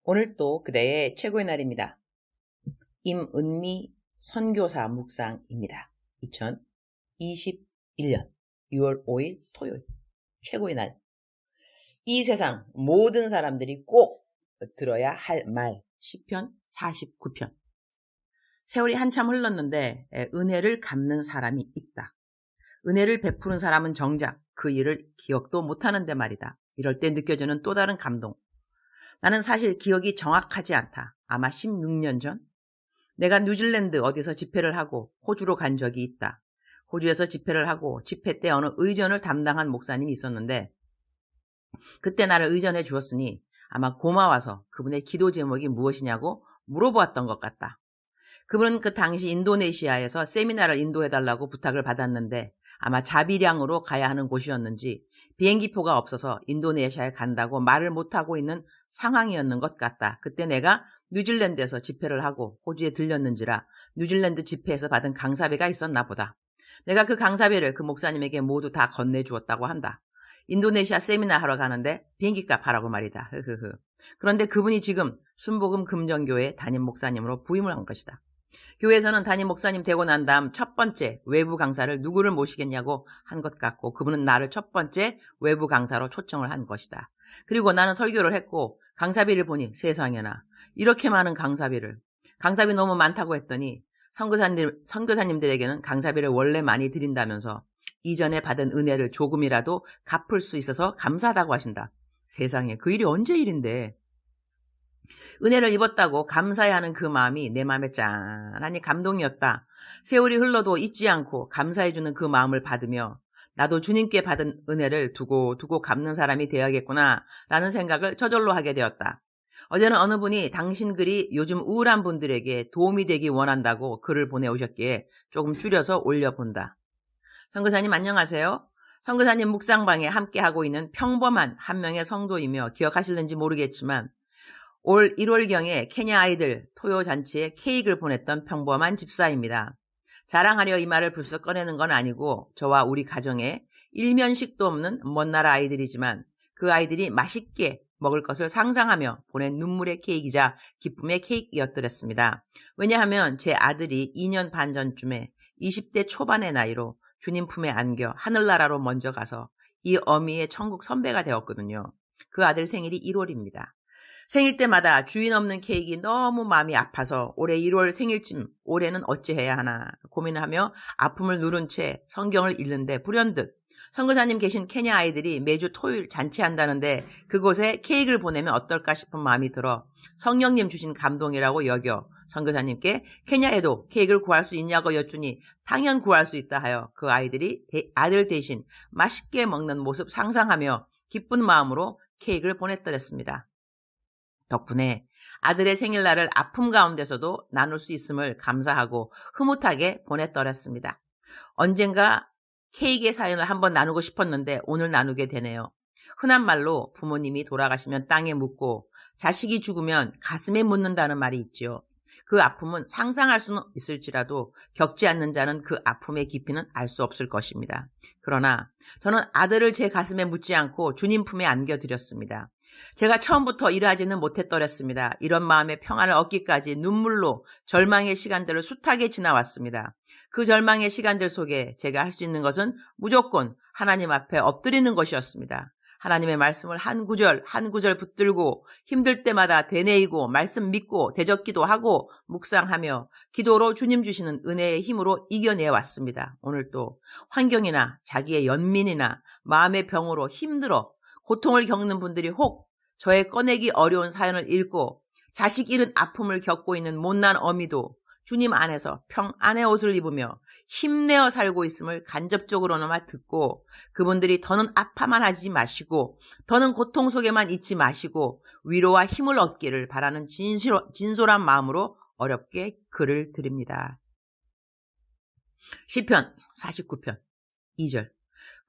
오늘 또 그대의 최고의 날입니다. 임은미 선교사 묵상입니다. 2021년 6월 5일 토요일 최고의 날. 이 세상 모든 사람들이 꼭 들어야 할 말 시편 49편. 세월이 한참 흘렀는데 은혜를 갚는 사람이 있다. 은혜를 베푸는 사람은 정작 그 일을 기억도 못하는데 말이다. 이럴 때 느껴지는 또 다른 감동. 나는 사실 기억이 정확하지 않다. 아마 16년 전 내가 뉴질랜드 어디서 집회를 하고 호주로 간 적이 있다. 호주에서 집회를 하고 집회 때 어느 의전을 담당한 목사님이 있었는데 그때 나를 의전해 주었으니 아마 고마워서 그분의 기도 제목이 무엇이냐고 물어보았던 것 같다. 그분은 그 당시 인도네시아에서 세미나를 인도해달라고 부탁을 받았는데 아마 자비량으로 가야 하는 곳이었는지 비행기표가 없어서 인도네시아에 간다고 말을 못하고 있는 상황이었는 것 같다. 그때 내가 뉴질랜드에서 집회를 하고 호주에 들렸는지라 뉴질랜드 집회에서 받은 강사비가 있었나 보다. 내가 그 강사비를 그 목사님에게 모두 다 건네주었다고 한다. 인도네시아 세미나 하러 가는데 비행기값 하라고 말이다. 그런데 그분이 지금 순복음 금정교회 담임 목사님으로 부임을 한 것이다. 교회에서는 담임 목사님 되고 난 다음 첫 번째 외부 강사를 누구를 모시겠냐고 한 것 같고 그분은 나를 첫 번째 외부 강사로 초청을 한 것이다. 그리고 나는 설교를 했고 강사비를 보니 세상에나 이렇게 많은 강사비 너무 많다고 했더니 선교사님들에게는 강사비를 원래 많이 드린다면서 이전에 받은 은혜를 조금이라도 갚을 수 있어서 감사하다고 하신다. 세상에 그 일이 언제 일인데. 은혜를 입었다고 감사해야 하는 그 마음이 내 마음에 짠하니 감동이었다. 세월이 흘러도 잊지 않고 감사해주는 그 마음을 받으며 나도 주님께 받은 은혜를 두고 갚는 사람이 되어야겠구나 라는 생각을 저절로 하게 되었다. 어제는 어느 분이 당신 글이 요즘 우울한 분들에게 도움이 되기 원한다고 글을 보내오셨기에 조금 줄여서 올려본다. 선교사님 안녕하세요. 선교사님 묵상방에 함께하고 있는 평범한 한 명의 성도이며 기억하실는지 모르겠지만 올 1월경에 케냐 아이들 토요 잔치에 케이크를 보냈던 평범한 집사입니다. 자랑하려 이 말을 불쑥 꺼내는 건 아니고 저와 우리 가정에 일면식도 없는 먼 나라 아이들이지만 그 아이들이 맛있게 먹을 것을 상상하며 보낸 눈물의 케이크이자 기쁨의 케이크였더랬습니다. 왜냐하면 제 아들이 2년 반 전쯤에 20대 초반의 나이로 주님 품에 안겨 하늘나라로 먼저 가서 이 어미의 천국 선배가 되었거든요. 그 아들 생일이 1월입니다. 생일 때마다 주인 없는 케이크 너무 마음이 아파서 올해 1월 생일쯤 올해는 어찌해야 하나 고민을 하며 아픔을 누른 채 성경을 읽는데 불현듯 선교사님 계신 케냐 아이들이 매주 토요일 잔치한다는데 그곳에 케이크를 보내면 어떨까 싶은 마음이 들어 성령님 주신 감동이라고 여겨 선교사님께 케냐에도 케이크를 구할 수 있냐고 여쭈니 당연 구할 수 있다 하여 그 아이들이 아들 대신 맛있게 먹는 모습 상상하며 기쁜 마음으로 케이크를 보냈더랬습니다. 덕분에 아들의 생일날을 아픔 가운데서도 나눌 수 있음을 감사하고 흐뭇하게 보냈더랬습니다. 언젠가 케이크의 사연을 한번 나누고 싶었는데 오늘 나누게 되네요. 흔한 말로 부모님이 돌아가시면 땅에 묻고 자식이 죽으면 가슴에 묻는다는 말이 있지요. 그 아픔은 상상할 수는 있을지라도 겪지 않는 자는 그 아픔의 깊이는 알 수 없을 것입니다. 그러나 저는 아들을 제 가슴에 묻지 않고 주님 품에 안겨드렸습니다. 제가 처음부터 이러하지는 못했더랬습니다. 이런 마음의 평안을 얻기까지 눈물로 절망의 시간들을 숱하게 지나왔습니다. 그 절망의 시간들 속에 제가 할 수 있는 것은 무조건 하나님 앞에 엎드리는 것이었습니다. 하나님의 말씀을 한 구절 한 구절 붙들고 힘들 때마다 되뇌이고 말씀 믿고 대적기도 하고 묵상하며 기도로 주님 주시는 은혜의 힘으로 이겨내왔습니다. 오늘 또 환경이나 자기의 연민이나 마음의 병으로 힘들어 고통을 겪는 분들이 혹 저의 꺼내기 어려운 사연을 읽고 자식 잃은 아픔을 겪고 있는 못난 어미도 주님 안에서 평안의 옷을 입으며 힘내어 살고 있음을 간접적으로나마 듣고 그분들이 더는 아파만 하지 마시고 더는 고통 속에만 있지 마시고 위로와 힘을 얻기를 바라는 진솔한 마음으로 어렵게 글을 드립니다. 시편 49편 2절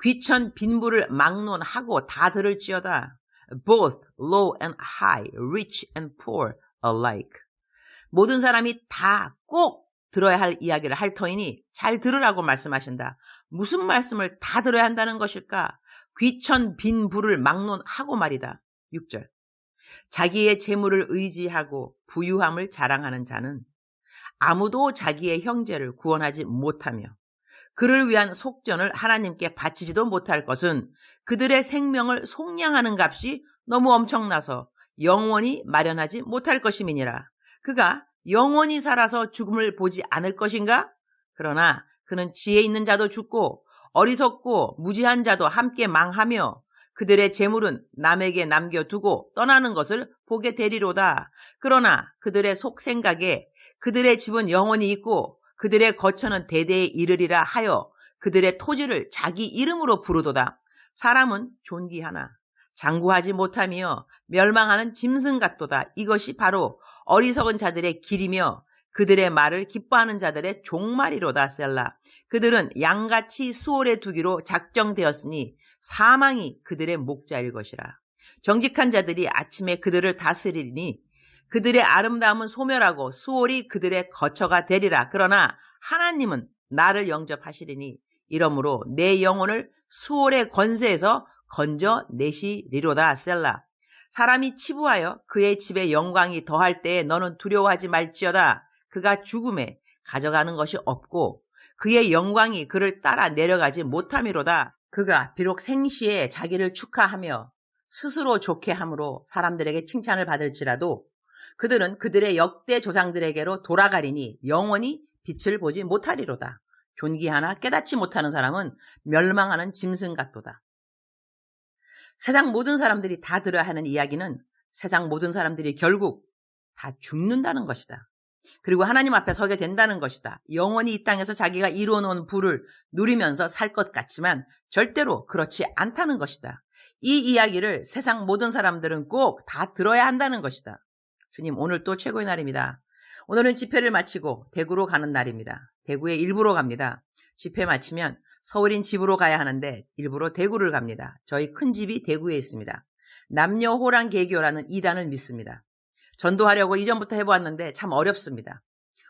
귀천 빈부를 막론하고 다 들을지어다. Both low and high, rich and poor alike. 모든 사람이 다 꼭 들어야 할 이야기를 할 터이니 잘 들으라고 말씀하신다. 무슨 말씀을 다 들어야 한다는 것일까? 귀천 빈부를 막론하고 말이다. 6절 자기의 재물을 의지하고 부유함을 자랑하는 자는 아무도 자기의 형제를 구원하지 못하며 그를 위한 속전을 하나님께 바치지도 못할 것은 그들의 생명을 속량하는 값이 너무 엄청나서 영원히 마련하지 못할 것임이니라. 그가 영원히 살아서 죽음을 보지 않을 것인가? 그러나 그는 지혜 있는 자도 죽고 어리석고 무지한 자도 함께 망하며 그들의 재물은 남에게 남겨두고 떠나는 것을 보게 되리로다. 그러나 그들의 속 생각에 그들의 집은 영원히 있고 그들의 거처는 대대에 이르리라 하여 그들의 토지를 자기 이름으로 부르도다. 사람은 존귀하나 장구하지 못하며 멸망하는 짐승 같도다. 이것이 바로 어리석은 자들의 길이며 그들의 말을 기뻐하는 자들의 종말이로다. 셀라. 그들은 양같이 수월에 두기로 작정되었으니 사망이 그들의 목자일 것이라. 정직한 자들이 아침에 그들을 다스리니 그들의 아름다움은 소멸하고 수월이 그들의 거처가 되리라. 그러나 하나님은 나를 영접하시리니 이러므로 내 영혼을 수월의 권세에서 건져내시리로다. 셀라. 사람이 치부하여 그의 집에 영광이 더할 때에 너는 두려워하지 말지어다. 그가 죽음에 가져가는 것이 없고 그의 영광이 그를 따라 내려가지 못함이로다. 그가 비록 생시에 자기를 축하하며 스스로 좋게 함으로 사람들에게 칭찬을 받을지라도 그들은 그들의 역대 조상들에게로 돌아가리니 영원히 빛을 보지 못하리로다. 존귀하나 깨닫지 못하는 사람은 멸망하는 짐승 같도다. 세상 모든 사람들이 다 들어야 하는 이야기는 세상 모든 사람들이 결국 다 죽는다는 것이다. 그리고 하나님 앞에 서게 된다는 것이다. 영원히 이 땅에서 자기가 이루어놓은 부를 누리면서 살 것 같지만 절대로 그렇지 않다는 것이다. 이 이야기를 세상 모든 사람들은 꼭 다 들어야 한다는 것이다. 주님, 오늘 또 최고의 날입니다. 오늘은 집회를 마치고 대구로 가는 날입니다. 대구에 일부러 갑니다. 집회 마치면 서울인 집으로 가야 하는데 일부러 대구를 갑니다. 저희 큰 집이 대구에 있습니다. 남녀호랑 개교라는 이단을 믿습니다. 전도하려고 이전부터 해보았는데 참 어렵습니다.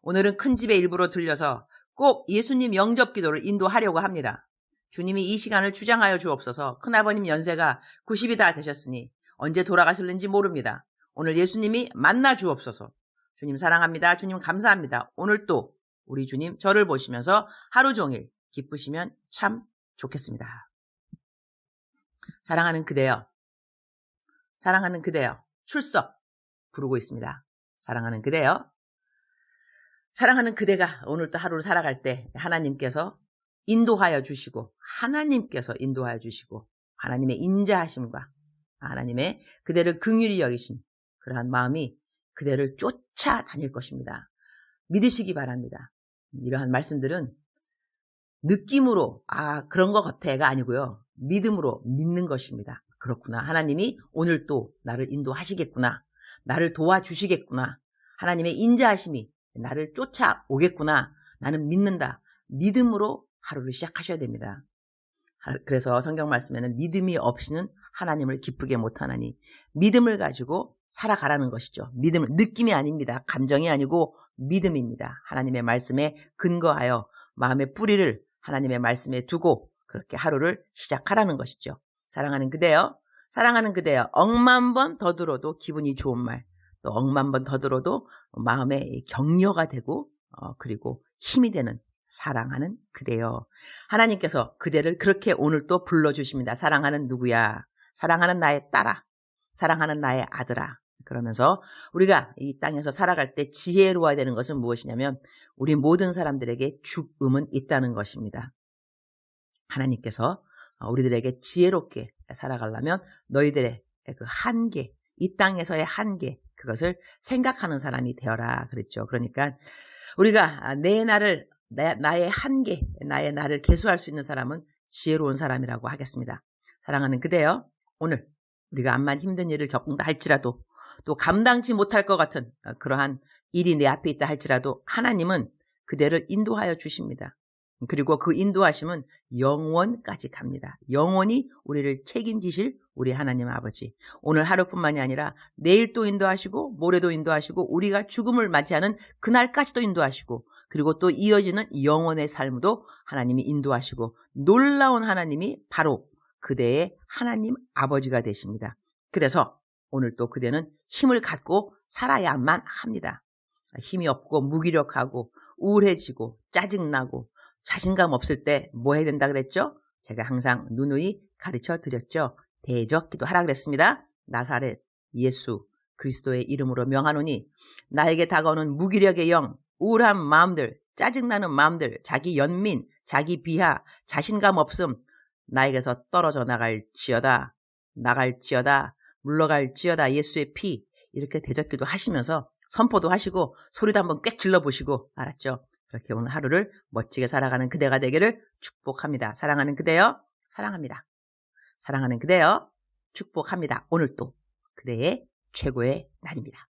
오늘은 큰 집에 일부러 들려서 꼭 예수님 영접 기도를 인도하려고 합니다. 주님이 이 시간을 주장하여 주옵소서. 큰아버님 연세가 90이 다 되셨으니 언제 돌아가실는지 모릅니다. 오늘 예수님이 만나 주옵소서. 주님 사랑합니다. 주님 감사합니다. 오늘 또 우리 주님 저를 보시면서 하루 종일 기쁘시면 참 좋겠습니다. 사랑하는 그대여, 사랑하는 그대여, 출석 부르고 있습니다. 사랑하는 그대여, 사랑하는 그대가 오늘 또 하루를 살아갈 때 하나님께서 인도하여 주시고 하나님께서 인도하여 주시고 하나님의 인자하심과 하나님의 그대를 긍휼히 여기신 그러한 마음이 그대를 쫓아다닐 것입니다. 믿으시기 바랍니다. 이러한 말씀들은 느낌으로 그런 것 같아가 아니고요. 믿음으로 믿는 것입니다. 그렇구나. 하나님이 오늘 또 나를 인도하시겠구나. 나를 도와주시겠구나. 하나님의 인자하심이 나를 쫓아오겠구나. 나는 믿는다. 믿음으로 하루를 시작하셔야 됩니다. 그래서 성경 말씀에는 믿음이 없이는 하나님을 기쁘게 못하나니 믿음을 가지고 살아가라는 것이죠. 믿음은 느낌이 아닙니다. 감정이 아니고 믿음입니다. 하나님의 말씀에 근거하여 마음의 뿌리를 하나님의 말씀에 두고 그렇게 하루를 시작하라는 것이죠. 사랑하는 그대여, 사랑하는 그대여, 억만 번 더 들어도 기분이 좋은 말, 또 억만 번 더 들어도 마음의 격려가 되고 그리고 힘이 되는 사랑하는 그대여. 하나님께서 그대를 그렇게 오늘 또 불러주십니다. 사랑하는 누구야? 사랑하는 나의 딸아, 사랑하는 나의 아들아. 그러면서 우리가 이 땅에서 살아갈 때 지혜로워야 되는 것은 무엇이냐면 우리 모든 사람들에게 죽음은 있다는 것입니다. 하나님께서 우리들에게 지혜롭게 살아가려면 너희들의 그 한계, 이 땅에서의 한계, 그것을 생각하는 사람이 되어라 그랬죠. 그러니까 우리가 나의 한계, 나의 나를 계수할 수 있는 사람은 지혜로운 사람이라고 하겠습니다. 사랑하는 그대여, 오늘 우리가 암만 힘든 일을 겪는다 할지라도 또 감당치 못할 것 같은 그러한 일이 내 앞에 있다 할지라도 하나님은 그대를 인도하여 주십니다. 그리고 그 인도하심은 영원까지 갑니다. 영원히 우리를 책임지실 우리 하나님 아버지. 오늘 하루뿐만이 아니라 내일 또 인도하시고 모레도 인도하시고 우리가 죽음을 맞이하는 그날까지도 인도하시고 그리고 또 이어지는 영원의 삶도 하나님이 인도하시고 놀라운 하나님이 바로 그대의 하나님 아버지가 되십니다. 그래서 오늘 또 그대는 힘을 갖고 살아야만 합니다. 힘이 없고 무기력하고 우울해지고 짜증나고 자신감 없을 때 뭐 해야 된다 그랬죠? 제가 항상 누누이 가르쳐 드렸죠. 대적 기도하라 그랬습니다. 나사렛 예수 그리스도의 이름으로 명하노니 나에게 다가오는 무기력의 영, 우울한 마음들, 짜증나는 마음들, 자기 연민, 자기 비하, 자신감 없음 나에게서 떨어져 나갈지어다, 물러갈지어다 예수의 피 이렇게 대적기도 하시면서 선포도 하시고 소리도 한번 꽥 질러보시고 알았죠? 그렇게 오늘 하루를 멋지게 살아가는 그대가 되기를 축복합니다. 사랑하는 그대여 사랑합니다. 사랑하는 그대여 축복합니다. 오늘 또 그대의 최고의 날입니다.